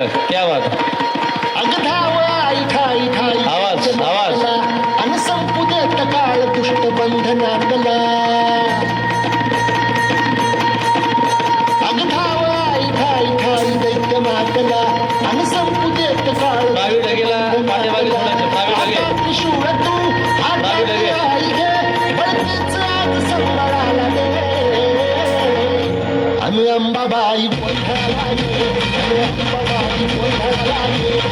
क्या बात है. अग धावळा ठाई ठाई आवाज, आवाज. अन संपू देत काळ दुष्ट बंधनातला अग धावळा ठाई ठाई दैत्य मातला अन संपू देत काळ डावी ढगेला पाठीमागे सोडायचं. डावी ढगे. त्रिशूळ तू डावी ढगे. आई घे बळकीच आज संबळाला दे अन अंबाबाई गोंधळाला ये, अन अंबाबाई गोंधळाला ये.